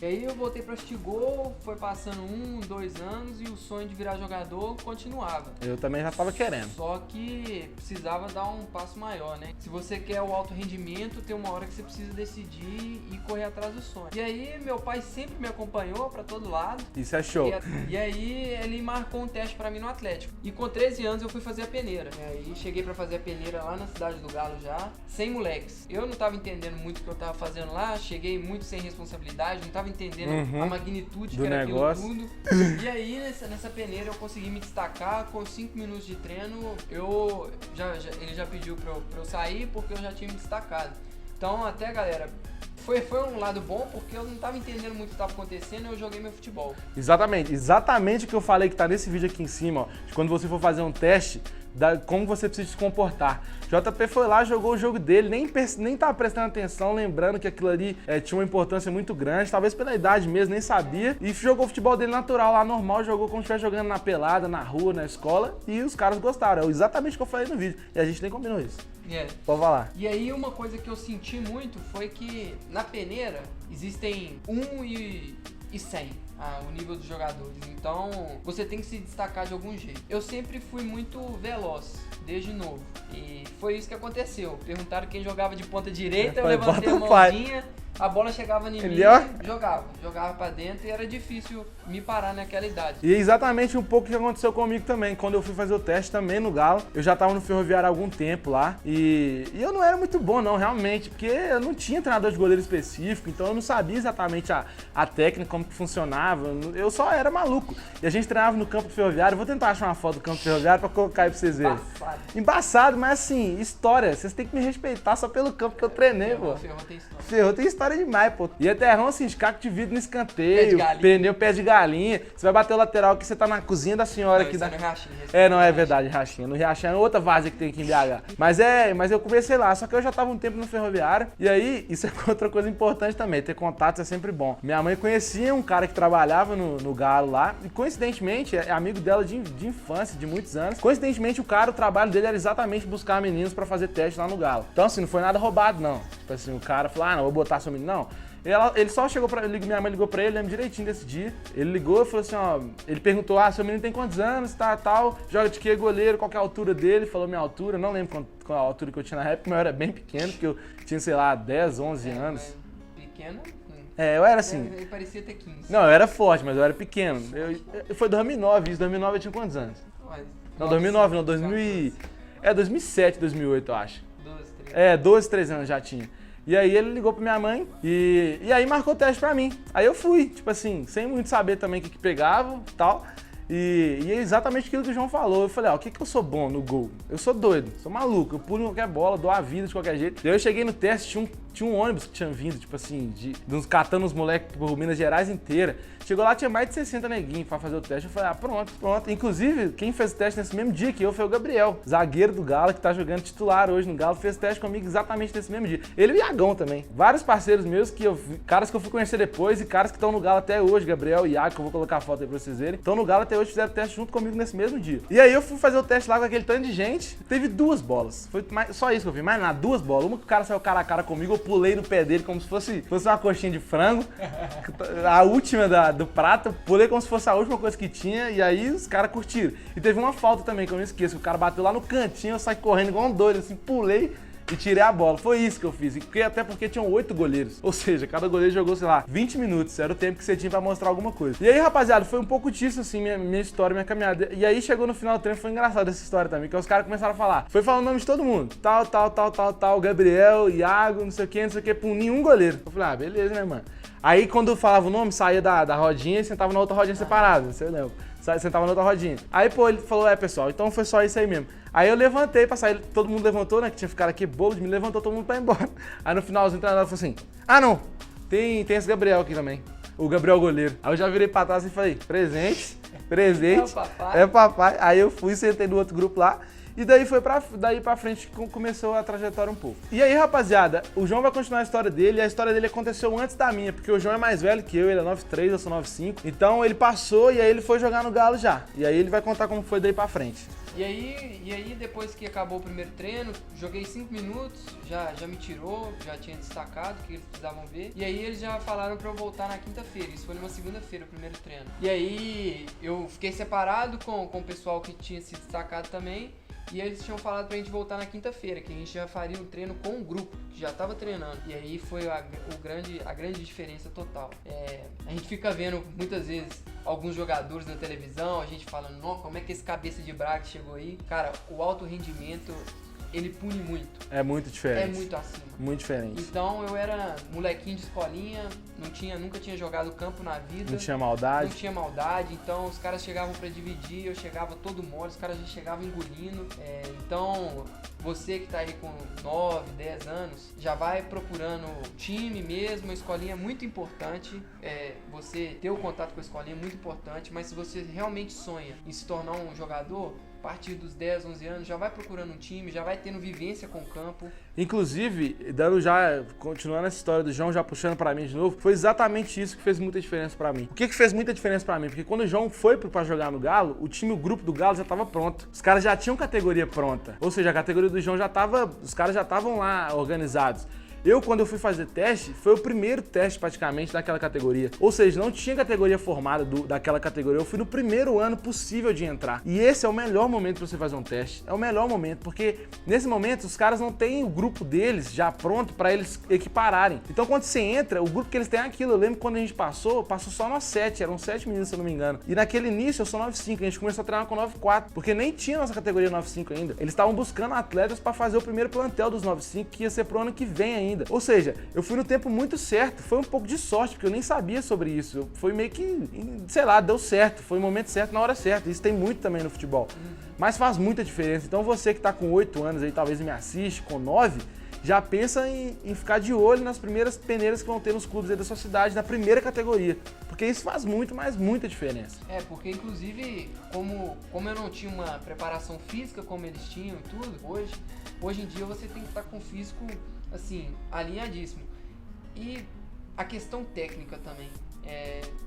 E aí eu voltei pra assistir gol, foi passando 1, 2 anos e o sonho de virar jogador continuava. Eu também já tava querendo. Só que precisava dar um passo maior, né? Se você quer o alto rendimento, tem uma hora que você precisa decidir e correr atrás do sonho. E aí meu pai sempre me acompanhou pra todo lado. Isso é show. E aí ele marcou um teste pra mim no Atlético. E com 13 anos eu fui fazer a peneira. E aí cheguei pra fazer a peneira lá na cidade do Galo já, sem moleques. Eu não tava entendendo muito o que eu tava fazendo lá, cheguei muito sem responsabilidade, não tava entendendo a magnitude do que era negócio. aquilo tudo. E aí nessa peneira eu consegui me destacar. Com 5 minutos de treino ele já pediu pra eu sair porque eu já tinha me destacado. Então até, galera, foi um lado bom porque eu não tava entendendo muito o que estava acontecendo e eu joguei meu futebol. Exatamente o que eu falei que tá nesse vídeo aqui em cima, ó, de quando você for fazer um teste, como você precisa se comportar. JP foi lá, jogou o jogo dele, nem tava prestando atenção, lembrando que aquilo ali tinha uma importância muito grande, talvez pela idade mesmo, nem sabia, e jogou o futebol dele natural lá, normal, jogou como se estivesse jogando na pelada, na rua, na escola, e os caras gostaram. É exatamente o que eu falei no vídeo, e a gente nem combinou isso. Pode falar. E aí uma coisa que eu senti muito foi que na peneira existem 1 e 100. O nível dos jogadores, então você tem que se destacar de algum jeito. Eu sempre fui muito veloz, desde novo, e foi isso que aconteceu. Perguntaram quem jogava de ponta direita, eu levantei a mãozinha, a bola chegava em mim, jogava pra dentro e era difícil me parar naquela idade. E é exatamente um pouco o que aconteceu comigo também, quando eu fui fazer o teste também no Galo. Eu já tava no Ferroviário há algum tempo lá e eu não era muito bom não, realmente, porque eu não tinha treinador de goleiro específico, então eu não sabia exatamente a técnica, como que funcionava, eu só era maluco. E a gente treinava no campo do Ferroviário, vou tentar achar uma foto do campo do Ferroviário pra colocar aí pra vocês verem. Embaçado, mas assim, história, vocês têm que me respeitar só pelo campo que eu treinei, pô. Ferrou tem história demais, pô. E é terrão assim, de caco de vidro no escanteio, pneu pé de galinha. Você vai bater o lateral aqui, você tá na cozinha da senhora aqui. No Riachinha. Não, é verdade, Riachinha. No Riachinha é outra várzea que tem aqui em BH. Mas eu comecei lá, só que eu já tava um tempo no Ferroviário. E aí, isso é outra coisa importante também, ter contatos é sempre bom. Minha mãe conhecia um cara que trabalhava no Galo lá, e coincidentemente, é amigo dela de infância, de muitos anos. Coincidentemente, o trabalho dele era exatamente buscar meninos pra fazer teste lá no Galo. Então assim, não foi nada roubado, não. Tipo assim, o cara falou, não, vou botar seu menino, não. Ele só chegou minha mãe ligou pra ele, lembro direitinho desse dia. Ele ligou e falou assim, ó, ele perguntou, seu menino tem quantos anos, tal, joga de quê, goleiro, qual que é a altura dele, falou minha altura, não lembro qual a altura que eu tinha na época, mas eu era bem pequeno, porque eu tinha, sei lá, 10, 11 anos. Pequeno? Eu era assim. Ele parecia ter 15. Não, eu era forte, mas eu era pequeno. Foi 2009, isso, 2009 eu tinha quantos anos? Não, 2009 não, 2007, 2008 eu acho. 12, 13 anos já tinha. E aí ele ligou pra minha mãe e aí marcou o teste pra mim. Aí eu fui, tipo assim, sem muito saber também o que pegava e tal. E é exatamente aquilo que o João falou. Eu falei, o que eu sou bom no gol? Eu sou doido, sou maluco, eu pulo em qualquer bola, dou a vida de qualquer jeito. Daí eu cheguei no teste, tinha um ônibus que tinha vindo, tipo assim, catando os moleques por Minas Gerais inteira. Chegou lá, tinha mais de 60 neguinhos pra fazer o teste. Eu falei, pronto. Inclusive, quem fez o teste nesse mesmo dia que eu foi o Gabriel, zagueiro do Galo, que tá jogando titular hoje no Galo, fez o teste comigo exatamente nesse mesmo dia. Ele e o Iagão também. Vários parceiros meus, caras que eu fui conhecer depois e caras que estão no Galo até hoje, Gabriel e Iago, que eu vou colocar a foto aí pra vocês verem, estão no Galo até hoje, fizeram o teste junto comigo nesse mesmo dia. E aí eu fui fazer o teste lá com aquele tanto de gente, teve 2 bolas. Foi só isso que eu vi, mais nada, 2 bolas. Uma que o cara saiu cara a cara comigo, eu pulei no pé dele como se fosse uma coxinha de frango. A última do prato, eu pulei como se fosse a última coisa que tinha, e aí os caras curtiram. E teve uma falta também, que eu não esqueço, o cara bateu lá no cantinho, eu saí correndo igual um doido, assim, pulei e tirei a bola. Foi isso que eu fiz, até porque tinham 8 goleiros. Ou seja, cada goleiro jogou, sei lá, 20 minutos, era o tempo que você tinha pra mostrar alguma coisa. E aí, rapaziada, foi um pouco disso, assim, minha história, minha caminhada. E aí chegou no final do treino, foi engraçado essa história também, que os caras começaram a falar. Foi falando o nome de todo mundo. Tal, Gabriel, Iago, não sei o que, por nenhum goleiro. Eu falei, beleza, né, mano? Aí quando eu falava o nome, saía da rodinha e sentava na outra rodinha separada, não sei, eu lembro. Sentava na outra rodinha. Aí, pô, ele falou, pessoal, então foi só isso aí mesmo. Aí eu levantei pra sair, todo mundo levantou, né, que tinha ficado aqui bobo, me levantou todo mundo pra ir embora. Aí no finalzinho o treinador falou assim, não, tem esse Gabriel aqui também, o Gabriel goleiro. Aí eu já virei pra trás e falei, presente, é papai. Aí eu fui, sentei no outro grupo lá. E daí pra frente começou a trajetória um pouco. E aí, rapaziada, o João vai continuar a história dele, e a história dele aconteceu antes da minha, porque o João é mais velho que eu, ele é 9'3", eu sou 9'5". Então ele passou e aí ele foi jogar no Galo já. E aí ele vai contar como foi daí pra frente. E aí depois que acabou o primeiro treino, joguei 5 minutos, já me tirou, já tinha destacado o que eles precisavam ver. E aí eles já falaram pra eu voltar na quinta-feira, isso foi numa segunda-feira o primeiro treino. E aí eu fiquei separado com o pessoal que tinha se destacado também. E eles tinham falado pra gente voltar na quinta-feira, que a gente já faria um treino com um grupo, que já tava treinando. E aí foi a grande diferença total. A gente fica vendo muitas vezes alguns jogadores na televisão, a gente falando, nossa, como é que esse cabeça de Braga chegou aí? Cara, o alto rendimento, ele pune muito. É muito diferente. É muito acima. Muito diferente. Então eu era molequinho de escolinha, nunca tinha jogado campo na vida. Não tinha maldade. Não tinha maldade, então os caras chegavam pra dividir, eu chegava todo mole, os caras já chegavam engolindo. Então você que tá aí com 9, 10 anos, já vai procurando time mesmo, a escolinha é muito importante. Você ter o contato com a escolinha é muito importante, mas se você realmente sonha em se tornar um jogador, a partir dos 10, 11 anos, já vai procurando um time, já vai tendo vivência com o campo. Inclusive, continuando essa história do João, já puxando pra mim de novo, foi exatamente isso que fez muita diferença pra mim. O que fez muita diferença pra mim? Porque quando o João foi pra jogar no Galo, o grupo do Galo já tava pronto. Os caras já tinham categoria pronta. Ou seja, a categoria do João os caras já estavam lá organizados. Quando eu fui fazer teste, foi o primeiro teste praticamente daquela categoria. Ou seja, não tinha categoria formada daquela categoria. Eu fui no primeiro ano possível de entrar. E esse é o melhor momento para você fazer um teste. É o melhor momento, porque nesse momento os caras não têm o grupo deles já pronto para eles equipararem. Então quando você entra, o grupo que eles têm é aquilo. Eu lembro que quando a gente passou só nós 7. Eram 7 meninos, se eu não me engano. E naquele início eu sou 9,5. A gente começou a treinar com 9,4. Porque nem tinha nossa categoria 9,5 ainda. Eles estavam buscando atletas para fazer o primeiro plantel dos 9,5, que ia ser pro ano que vem ainda. Ou seja, eu fui no tempo muito certo, foi um pouco de sorte, porque eu nem sabia sobre isso. Foi meio que, sei lá, deu certo, foi o momento certo na hora certa. Isso tem muito também no futebol. Mas faz muita diferença. Então você que tá com 8 anos aí, talvez me assiste, com 9, já pensa em ficar de olho nas primeiras peneiras que vão ter nos clubes aí da sua cidade, na primeira categoria. Porque isso faz muito, mas muita diferença. Porque inclusive, como eu não tinha uma preparação física como eles tinham e tudo, hoje em dia você tem que estar com o físico, assim, alinhadíssimo. E a questão técnica também.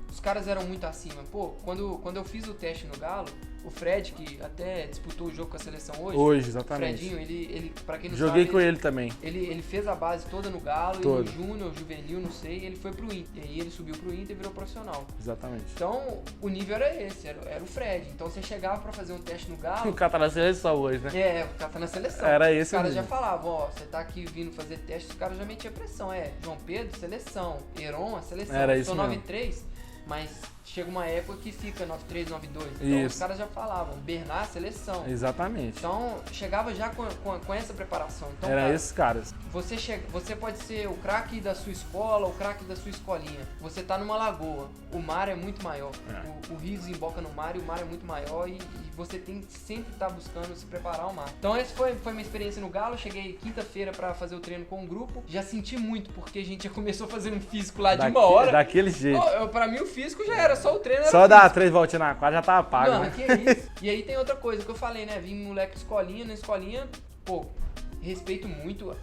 Os caras eram muito acima. Quando eu fiz o teste no Galo, o Fred, que até disputou o jogo com a seleção hoje. Hoje, exatamente. Fredinho, ele pra quem não Joguei sabe... com ele também. Ele fez a base toda no Galo, Todo. E no Júnior, Juvenil, não sei, ele foi pro Inter. E aí ele subiu pro Inter e virou profissional. Exatamente. Então, o nível era esse, era o Fred. Então você chegava pra fazer um teste no Galo... O cara tá na seleção hoje, né? O cara tá na seleção. Era esse Os caras mesmo. já falavam, você tá aqui vindo fazer teste, os caras já metiam pressão. João Pedro, seleção. Heron, a seleção. Era isso Sou mesmo. 9,3, mas chega uma época que fica 9,3, 9,2. Então Isso. os caras já falavam, Bernard, seleção. Exatamente. Então chegava já com essa preparação. Então, Era cara, esses caras. Você pode ser o craque da sua escola, o craque da sua escolinha. Você tá numa lagoa, o mar é muito maior. O rio desemboca no mar e o mar é muito maior e você tem que sempre estar buscando se preparar ao mar. Então essa foi minha experiência no Galo. Cheguei quinta-feira pra fazer o treino com um grupo. Já senti muito, porque a gente já começou fazendo um físico lá de uma hora. Daquele jeito. Pra mim o físico já era, só o treino era Só dar 3 voltinhas na quadra já tava pago. Não, né? que isso. E aí tem outra coisa que eu falei, né? Vim moleque de escolinha, na escolinha, respeito muito.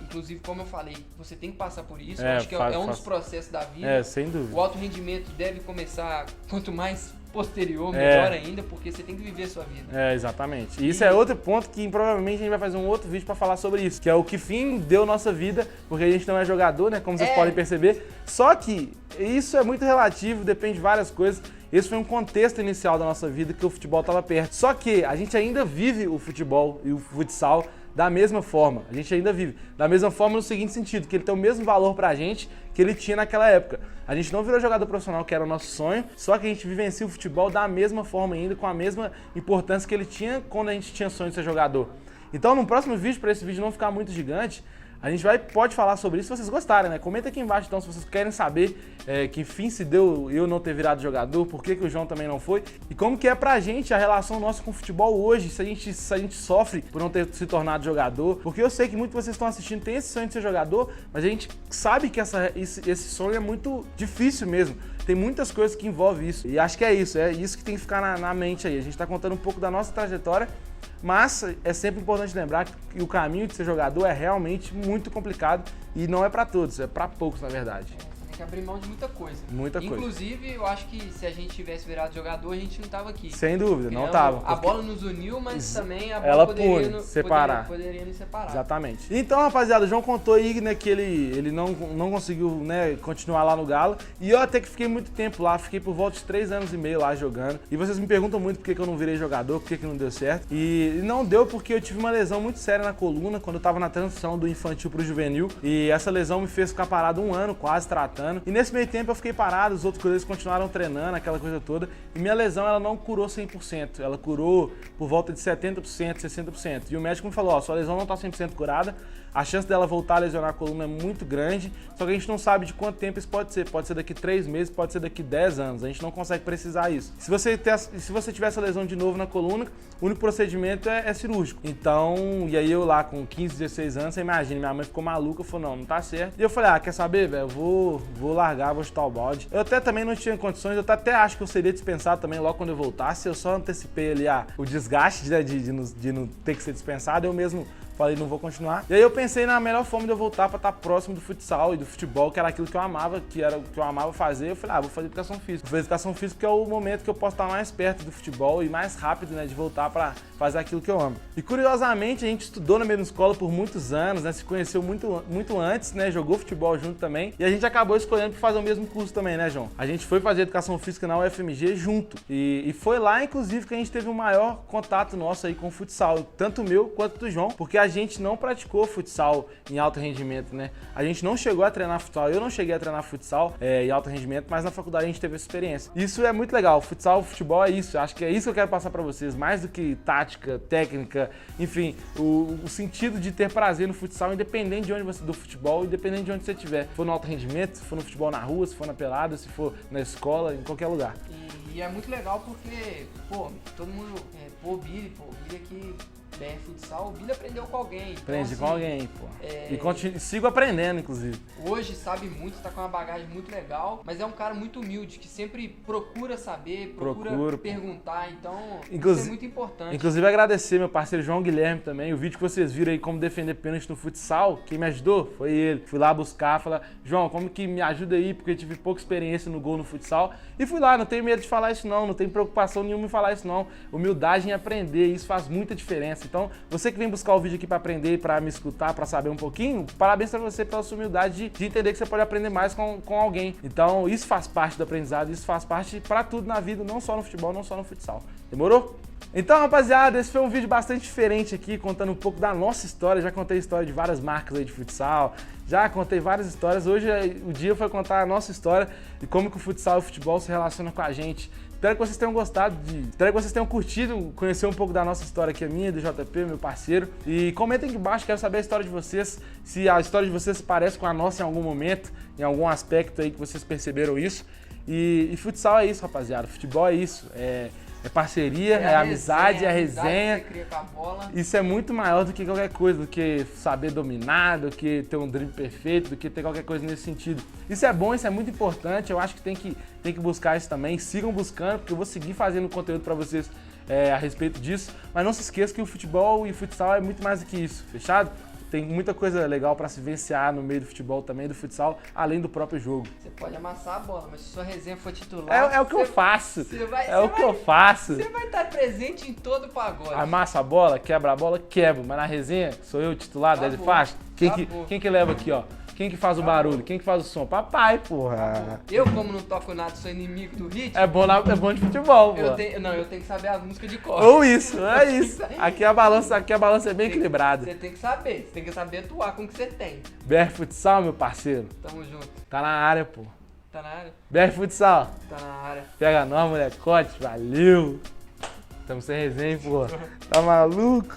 Inclusive, como eu falei, você tem que passar por isso. Eu acho que é um dos processos da vida. Sem dúvida. O alto rendimento deve começar quanto mais posterior, melhor ainda, porque você tem que viver a sua vida. Exatamente. E isso é outro ponto que provavelmente a gente vai fazer um outro vídeo pra falar sobre isso, que é o que fim deu nossa vida, porque a gente não é jogador, né? Como vocês podem perceber. Só que isso é muito relativo, depende de várias coisas. Esse foi um contexto inicial da nossa vida que o futebol estava perto. Só que a gente ainda vive o futebol e o futsal da mesma forma. A gente ainda vive. Da mesma forma no seguinte sentido, que ele tem o mesmo valor pra gente que ele tinha naquela época. A gente não virou jogador profissional, que era o nosso sonho, só que a gente vivencia o futebol da mesma forma ainda, com a mesma importância que ele tinha quando a gente tinha sonho de ser jogador. Então, no próximo vídeo, para esse vídeo não ficar muito gigante, a gente pode falar sobre isso se vocês gostarem, né? Comenta aqui embaixo, então, se vocês querem saber que fim se deu eu não ter virado jogador, por que o João também não foi, e como que é pra gente a relação nossa com o futebol hoje, se a gente sofre por não ter se tornado jogador, porque eu sei que muitos de vocês estão assistindo tem esse sonho de ser jogador, mas a gente sabe que esse sonho é muito difícil mesmo. Tem muitas coisas que envolvem isso, e acho que é isso que tem que ficar na mente aí. A gente tá contando um pouco da nossa trajetória, mas é sempre importante lembrar que o caminho de ser jogador é realmente muito complicado e não é pra todos, é pra poucos, na verdade. Você tem tem que abrir mão de muita coisa. Muita coisa. Inclusive, eu acho que se a gente tivesse virado jogador, a gente não tava aqui. Sem dúvida, não tava. A bola nos uniu, mas também a bola ela poderia nos separar. Exatamente. Então, rapaziada, o João contou aí, né, que ele não conseguiu, né, continuar lá no Galo. E eu até que fiquei muito tempo lá, fiquei por volta de 3 anos e meio lá jogando. E vocês me perguntam muito por que eu não virei jogador, por que não deu certo. E não deu porque eu tive uma lesão muito séria na coluna quando eu tava na transição do infantil pro juvenil. E essa lesão me fez ficar parado 1 ano, quase tratando. E nesse meio tempo eu fiquei parado, os outros colegas continuaram treinando, aquela coisa toda. E minha lesão, ela não curou 100%. Ela curou por volta de 70%, 60%. E o médico me falou, ó, sua lesão não tá 100% curada. A chance dela voltar a lesionar a coluna é muito grande, só que a gente não sabe de quanto tempo isso pode ser. Pode ser daqui 3 meses, pode ser daqui 10 anos. A gente não consegue precisar isso. Se você tiver essa lesão de novo na coluna, o único procedimento é cirúrgico. Então, e aí eu lá com 15, 16 anos, você imagina, minha mãe ficou maluca, falou, não tá certo. E eu falei, quer saber, velho, eu vou largar, vou chutar o balde. Eu até também não tinha condições, eu até acho que eu seria dispensado também logo quando eu voltasse. Eu só antecipei ali o desgaste, né, de não ter que ser dispensado, eu mesmo falei, não vou continuar. E aí eu pensei na melhor forma de eu voltar pra estar próximo do futsal e do futebol, que era aquilo que eu amava, que era o que eu amava fazer. Eu falei, vou fazer educação física. Vou fazer educação física porque é o momento que eu posso estar mais perto do futebol e mais rápido, né, de voltar pra fazer aquilo que eu amo. E curiosamente, a gente estudou na mesma escola por muitos anos, né, se conheceu muito antes, né, jogou futebol junto também. E a gente acabou escolhendo pra fazer o mesmo curso também, né, João? A gente foi fazer educação física na UFMG junto. E foi lá, inclusive, que a gente teve o maior contato nosso aí com o futsal, tanto o meu quanto do João, porque a gente não praticou futsal em alto rendimento, né? A gente não chegou a treinar futsal, eu não cheguei a treinar futsal em alto rendimento, mas na faculdade a gente teve essa experiência. Isso é muito legal, futsal, futebol é isso, acho que é isso que eu quero passar pra vocês, mais do que tática, técnica, enfim, o sentido de ter prazer no futsal, independente de onde você do futebol, independente de onde você estiver. Se for no alto rendimento, se for no futebol na rua, se for na pelada, se for na escola, em qualquer lugar. E é muito legal porque, todo mundo, o Billy aqui, BR Futsal, o Billy aprendeu com alguém. Então, Aprende com alguém, pô. E sigo aprendendo, inclusive. Hoje sabe muito, tá com uma bagagem muito legal, mas é um cara muito humilde, que sempre procura saber, procura perguntar, então isso é muito importante. Inclusive agradecer meu parceiro João Guilherme também, o vídeo que vocês viram aí como defender pênalti no futsal, quem me ajudou foi ele. Fui lá buscar, falar, João, como que me ajuda aí, porque eu tive pouca experiência no gol no futsal, e fui lá, não tenho medo de falar isso não tenho preocupação nenhuma em falar isso não. Humildade em aprender, isso faz muita diferença. Então, você que vem buscar o vídeo aqui para aprender, para me escutar, para saber um pouquinho, parabéns para você pela sua humildade de entender que você pode aprender mais com alguém. Então, isso faz parte do aprendizado, isso faz parte para tudo na vida, não só no futebol, não só no futsal. Demorou? Então, rapaziada, esse foi um vídeo bastante diferente aqui, contando um pouco da nossa história. Já contei a história de várias marcas aí de futsal, já contei várias histórias. Hoje o dia foi contar a nossa história e como que o futsal e o futebol se relacionam com a gente. Espero que vocês tenham gostado, espero que vocês tenham curtido conhecer um pouco da nossa história aqui, a minha, do JP, meu parceiro. E comentem aqui embaixo, quero saber a história de vocês, se a história de vocês se parece com a nossa em algum momento, em algum aspecto aí que vocês perceberam isso. E futsal é isso, rapaziada, futebol é isso, é parceria, é amizade, é resenha. Que você cria com a bola. Isso é muito maior do que qualquer coisa, do que saber dominar, do que ter um drible perfeito, do que ter qualquer coisa nesse sentido. Isso é bom, isso é muito importante, eu acho que tem que buscar isso também. Sigam buscando, porque eu vou seguir fazendo conteúdo para vocês a respeito disso. Mas não se esqueça que o futebol e o futsal é muito mais do que isso, fechado? Tem muita coisa legal para se vivenciar no meio do futebol também, do futsal, além do próprio jogo. Você pode amassar a bola, mas se sua resenha for titular... É o que eu faço. É o que eu faço. Você vai estar presente em todo o pagode. Amassa a bola, quebra a bola, quebra. Mas na resenha, sou eu o titular, daí faixa. Quem que leva aqui, ó? Quem que faz o barulho? Quem que faz o som? Papai, porra. Eu, como não toco nada, sou inimigo do ritmo. É bom de futebol, pô. Eu tenho que saber as músicas de cor. Ou isso, é isso. Aqui a balança é bem equilibrada. Você tem que saber, você tem que saber atuar com o que você tem. BR Futsal, meu parceiro. Tamo junto. Tá na área, pô. Tá na área? BR Futsal. Tá na área. Pega nós, molecote, valeu. Tamo sem resenha, pô. Tá maluco?